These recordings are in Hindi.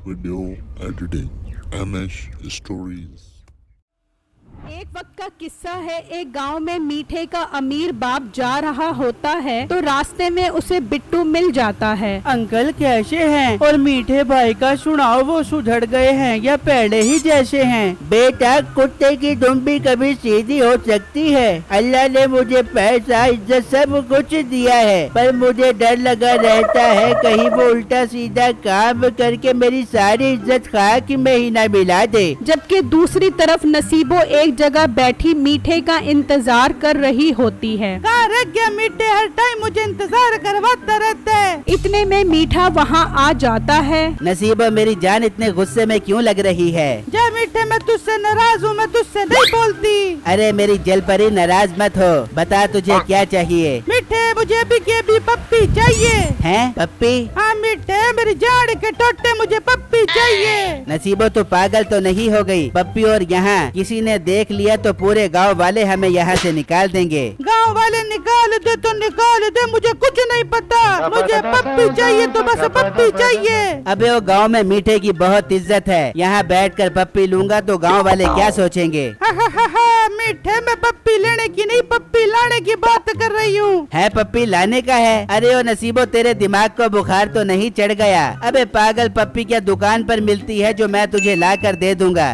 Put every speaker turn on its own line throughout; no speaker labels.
Video editing, MS Stories।
एक वक्त का किस्सा है। एक गांव में मीठे का अमीर बाप जा रहा होता है तो रास्ते में उसे बिट्टू मिल जाता है।
अंकल कैसे हैं? और मीठे भाई का सुनाओ, वो सुधर गए हैं या पहले ही जैसे हैं? बेटा, कुत्ते की दुम भी कभी सीधी हो सकती है। अल्लाह ने मुझे पैसा, इज्जत सब कुछ दिया है, पर मुझे डर लगा रहता है कहीं वो उल्टा सीधा काम करके मेरी सारी इज्जत खाक में ही न मिला दे।
जबकि दूसरी तरफ नसीबो एक जगह बैठी मीठे का इंतजार कर रही होती है।
मीठे हर टाइम मुझे इंतजार करवाता रहता है।
इतने में मीठा वहाँ आ जाता है।
नसीबो, मेरी जान इतने गुस्से में क्यों लग रही है?
जा मीठे, मैं तुझसे नाराज हूँ, मैं तुझसे नहीं बोलती।
अरे मेरी जलपरी, नाराज मत हो, बता तुझे क्या चाहिए?
मीठे, मुझे अभी के अभी पप्पी चाहिए।
हैं? पप्पी?
हाँ मीठे, मेरी जान के टोटे, मुझे पप्पी चाहिए।
नसीबो, तो पागल तो नहीं हो गई? पप्पी और यहाँ किसी ने देख लिया तो पूरे गांव वाले हमें यहाँ से निकाल देंगे।
गांव वाले निकाल दे तो निकाल दे, मुझे कुछ नहीं पता, मुझे पप्पी चाहिए तो बस पप्पी चाहिए।
अबे वो गांव में मीठे की बहुत इज्जत है, यहाँ बैठकर पप्पी लूंगा तो गांव वाले क्या सोचेंगे?
मीठे, मैं पप्पी लेने की नहीं, पप्पी लाने की बात कर रही हूँ।
है पप्पी लाने का है? अरे ओ नसीबो, तेरे दिमाग को बुखार तो नहीं चढ़ गया? अबे पागल, पप्पी क्या दुकान पर मिलती है जो मैं तुझे ला कर दे दूंगा?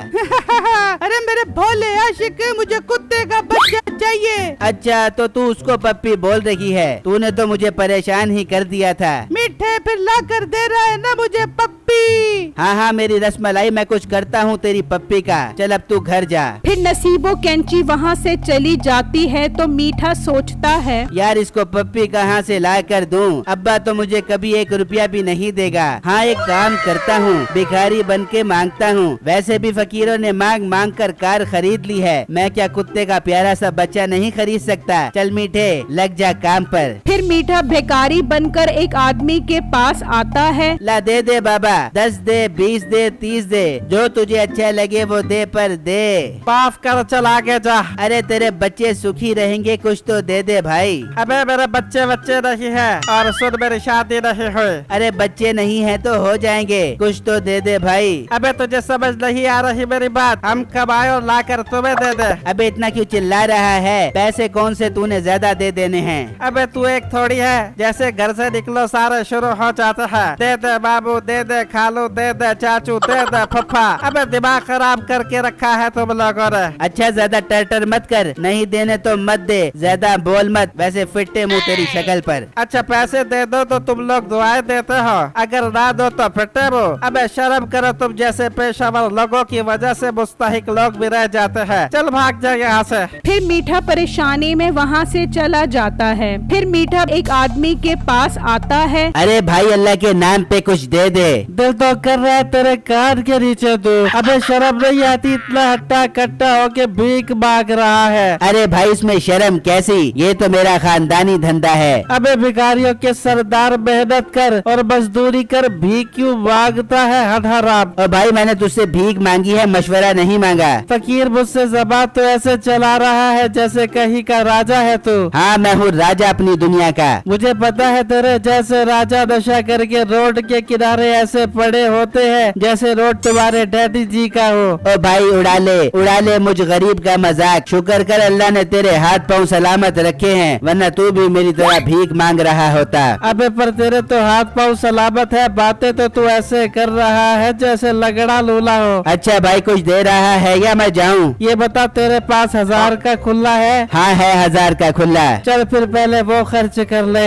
अरे मेरे भोले आशिक, मुझे कुत्ते का बच्चा चाहिए।
अच्छा, तो तू उसको पप्पी बोल रही है? तूने तो मुझे परेशान ही कर दिया था।
मीठे, फिर ला कर दे रहा है ना मुझे पप्पी।
हाँ, मेरी रसमलाई, मैं कुछ करता हूँ तेरी पप्पी का। चल अब तू घर जा।
फिर नसीबो कैंची वहाँ से चली जाती है तो मीठा सोचता है,
यार इसको पप्पी कहाँ से ला कर दूँ? अब्बा तो मुझे कभी 1 रुपया भी नहीं देगा। हाँ, एक काम करता हूँ, भिखारी बन के मांगता हूँ। वैसे भी फकीरों ने मांग मांग कर कार खरीद ली है, मैं क्या कुत्ते का प्यारा सा बच्चा नहीं खरीद सकता? चल मीठे, लग जा काम पर।
फिर मीठा भिखारी बनकर एक आदमी के पास आता है।
ला दे बाबा, 10 दे, 20 दे, 30 दे, जो तुझे अच्छा लगे वो दे, पर दे।
माफ कर, चल आगे जा।
अरे तेरे बच्चे सुखी रहेंगे, कुछ तो दे दे भाई।
अबे मेरे बच्चे नहीं है और सुन, मेरी शादी नहीं हुई।
अरे बच्चे नहीं है तो हो जाएंगे, कुछ तो दे दे भाई।
अबे तुझे समझ नहीं आ रही मेरी बात, हम कमाए और ला कर तुम्हें दे दे।
अबे इतना क्यों चिल्ला रहा है? पैसे कौन से तूने ज्यादा दे देने हैं?
अबे तू एक थोड़ी है, जैसे घर से निकलो सारे शुरू हो जाते हैं। दे दे बाबू, दे दे खालू, दे दे चाचू, दे दे फुफा। अबे दिमाग खराब करके रखा है तुम लोगों ने।
अच्छा, ज्यादा टर मत कर, नहीं देने तो मत दे, ज्यादा बोल मत, वैसे फिट्टे मुंह तेरी शक्ल पर।
अच्छा, पैसे दे दो तो तुम लोग दुआएं देते हो, अगर ना दो तो फिट्टे मुंह। अबे शर्म करो, तुम जैसे पेशेवर लोगों की वजह से मुस्तहिक लोग भी रह जाते हैं। चल भाग जा यहाँ से।
फिर मीठा परेशानी में वहाँ से चला जाता है। फिर मीठा एक आदमी के पास आता है।
अरे भाई, अल्लाह के नाम पे कुछ दे दे।
दिल तो कर रहा है तेरे कान के नीचे तू। अबे शर्म नहीं आती, इतना हट्टा कट्टा होके भीख मांग रहा है?
अरे भाई, इसमें शर्म कैसी? ये तो मेरा खानदानी धंधा है।
अबे भिखारियों के सरदार मेहनत कर और मजदूरी कर, भीख क्यों मांगता है हराम?
और भाई, मैंने तुझसे भीख मांगी है, मशवरा नहीं मांगा।
फकीर, मुझसे ज़बान तो ऐसे चला रहा है जैसे कहीं का राजा है तू।
हाँ, मैं हूँ राजा अपनी दुनिया का। मुझे
पता है तेरे जैसे राजा नशा करके रोड के किनारे ऐसे पड़े होते हैं जैसे रोड तुम्हारे डैडी जी का हो।
ओ भाई, उड़ा ले मुझ गरीब का मजाक। शुक्र कर अल्लाह ने तेरे हाथ पाँव सलामत रखे हैं, वरना तू भी मेरी तरह भीख मांग रहा होता।
अबे पर तेरे तो हाथ पाँव सलामत है, बातें तो तू ऐसे कर रहा है जैसे लगड़ा लूला हो।
अच्छा भाई, कुछ दे रहा है या मैं जाऊँ?
ये बता, तेरे पास 1000 का खुला है?
हाँ है, 1000 का खुला।
चल फिर पहले वो खर्च कर ले।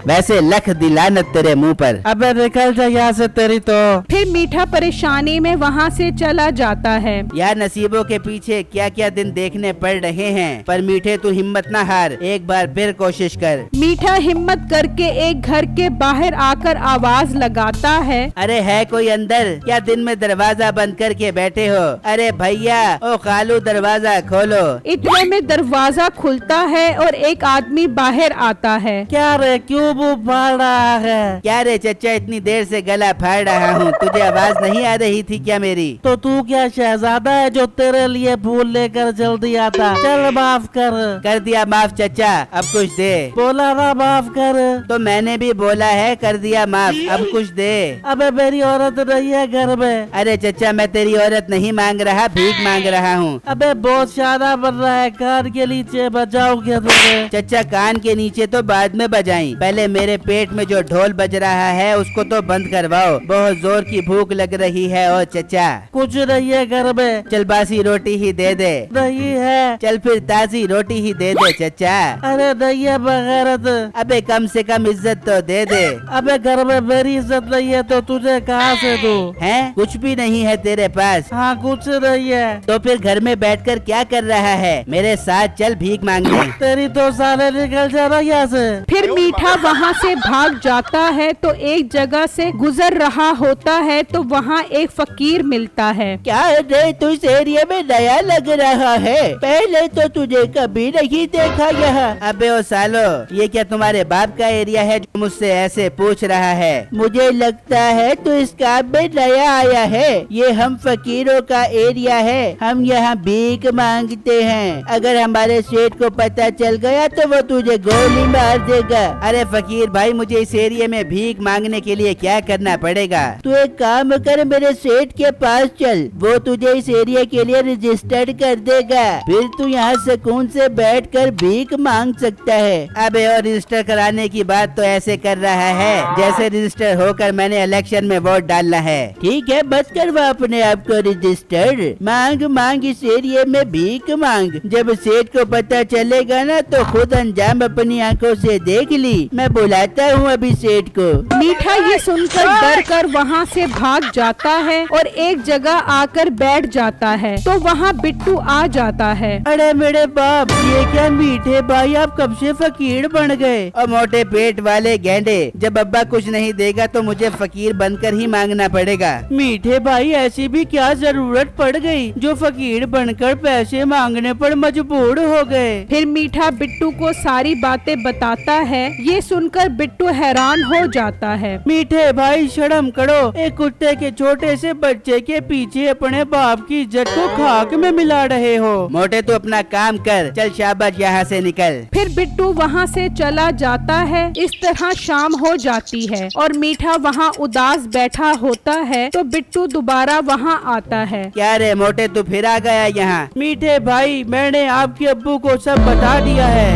वैसे लख दिलानत तेरे मुंह पर।
अबे निकल जा यहाँ से तेरी तो।
फिर मीठा परेशानी में वहाँ से चला जाता है।
यार नसीबों के पीछे क्या क्या दिन देखने पड़ रहे हैं, पर मीठे तू हिम्मत ना हार, एक बार फिर कोशिश कर।
मीठा हिम्मत करके एक घर के बाहर आकर आवाज लगाता है।
अरे है कोई अंदर? क्या दिन में दरवाजा बंद करके बैठे हो? अरे भैया, ओ खालू, दरवाजा खोलो।
इतने में दरवाजा खुलता है और एक आदमी बाहर आता है।
क्या रे, क्यों मुँह फाड़ रहा है?
क्या रे चचा, इतनी देर से गला फाड़ रहा रहा हूँ। तुझे आवाज नहीं आ रही थी क्या मेरी?
तो तू क्या शहजादा है जो तेरे लिए फूल लेकर जल्दी आता? चल माफ कर
दिया माफ चचा, अब कुछ दे।
बोला ना माफ कर।
तो मैंने भी बोला है कर दिया माफ, अब कुछ दे।
अबे मेरी औरत नहीं है घर में।
अरे चचा मैं तेरी औरत नहीं मांग रहा, भीख मांग रहा हूँ।
अबे बहुत शाना बन रहा है, कान के नीचे बजाओगे तुझे।
चचा कान के नीचे तो बाद में बजाई, पहले मेरे पेट में जो ढोल बज रहा है उसको तो बंद करवाओ, बहुत जोर की भूख लग रही है। ओ चचा
कुछ नहीं है घर में।
चल बासी रोटी ही दे दे।
नहीं है।
चल फिर ताजी रोटी ही दे दे चचा।
अरे नहीं है बगैरत।
अबे कम से कम इज्जत तो दे दे।
अबे घर में मेरी इज्जत नहीं है तो तुझे कहाँ से दूं?
है कुछ भी नहीं है तेरे पास?
हाँ कुछ नहीं है।
तो फिर घर में बैठकर क्या कर रहा है? मेरे साथ चल भीख मांगने।
तेरी तो साले निकल जाना यहाँ से।
फिर मीठा वहाँ से भाग जाता है तो एक जगह से गुजर रहा होता है तो वहाँ एक फकीर मिलता है।
क्या रे तू इस एरिया में नया लग रहा है, पहले तो तुझे कभी नहीं देखा यहाँ। अबे ओ सालो ये क्या तुम्हारे बाप का एरिया है जो मुझसे ऐसे पूछ रहा है? मुझे लगता है तू इस काम में नया आया है। ये हम फकीरों का एरिया है, हम यहाँ भीख मांगते हैं। अगर हमारे सेठ को पता चल गया तो वो तुझे गोली मार देगा। अरे फकीर भाई मुझे इस एरिया में भीख मांगने के लिए क्या करना पड़ेगा? तू एक काम कर, मेरे सेठ के पास चल, वो तुझे इस एरिया के लिए रजिस्टर्ड कर देगा। फिर तू यहाँ सुकून से बैठकर भीख मांग सकता है। अबे और रजिस्टर कराने की बात तो ऐसे कर रहा है जैसे रजिस्टर होकर मैंने इलेक्शन में वोट डालना है। ठीक है मत करवा अपने आप को रजिस्टर, मांग मांग इस एरिया में भीख मांग। जब सेठ को पता चलेगा ना तो खुद अंजाम अपनी आंखों से देख ली। मैं बुलाता हूँ अभी सेठ को।
मीठा ये सुनकर डर कर वहाँ से भाग जाता है और एक जगह आकर बैठ जाता है तो वहाँ बिट्टू आ जाता है।
अरे मेरे बाप ये क्या मीठे भाई आप कब से फकीर बन गए? और मोटे पेट वाले गेंडे, जब अब्बा कुछ नहीं देगा तो मुझे फकीर बनकर ही मांगना पड़ेगा।
मीठे भाई ऐसी भी क्या जरूरत पड़ गई जो फकीर बनकर पैसे मांगने पर मजबूर हो गए?
फिर मीठा बिट्टू को सारी बातें बताता है। ये सुनकर बिट्टू हैरान हो जाता है।
मीठे भाई शर्म करो, एक कुत्ते के छोटे से बच्चे के पीछे अपने बाप की इज्जत को खाक में मिला रहे हो।
मोटे तू अपना काम कर, चल शाबाश यहाँ से निकल।
फिर बिट्टू वहाँ से चला जाता है। इस तरह शाम हो जाती है और मीठा वहाँ उदास बैठा होता है तो बिट्टू दोबारा वहाँ आता है।
क्या रे मोटे तू फिर आ गया यहाँ?
मीठे भाई मैंने आपके अब्बू को सब बता दिया है।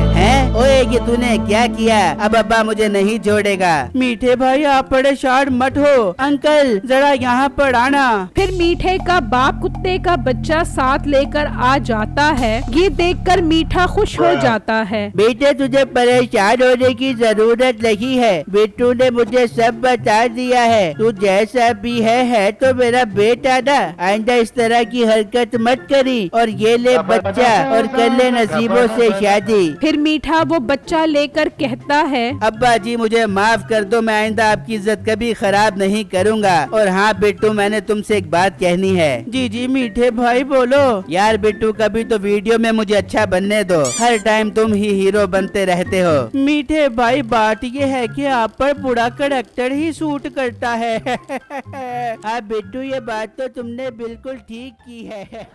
ओए ये तूने क्या किया? अब अब्बा मुझे नहीं छोड़ेगा।
मीठे भाई आप परेशान मत हो, अंकल जरा यहाँ पर आना।
फिर मीठे का बाप कुत्ते का बच्चा साथ लेकर आ जाता है। ये देखकर मीठा खुश हो जाता है।
बेटे तुझे परेशान होने की जरूरत नहीं है, बिट्टू ने मुझे सब बता दिया है। तू जैसा भी है तो मेरा बेटा ना। आइंदा इस तरह की हरकत मत करी और ये ले बच्चा और कर ले नसीबों से शादी।
फिर मीठा वो बच्चा लेकर कहता है,
अब्बा जी मुझे माफ कर दो, मैं आइंदा आपकी इज्जत कभी खराब नहीं करूँगा। और हाँ बिट्टू मैंने तुमसे एक बात कहनी है।
जी जी मीठे भाई बोलो।
यार बिट्टू कभी तो वीडियो में मुझे अच्छा बनने दो, हर टाइम तुम ही हीरो बनते रहते हो।
मीठे भाई बात ये है कि आप पर पूरा करेक्टर ही सूट करता है।
हाँ बिट्टू ये बात तो तुमने बिल्कुल ठीक की है।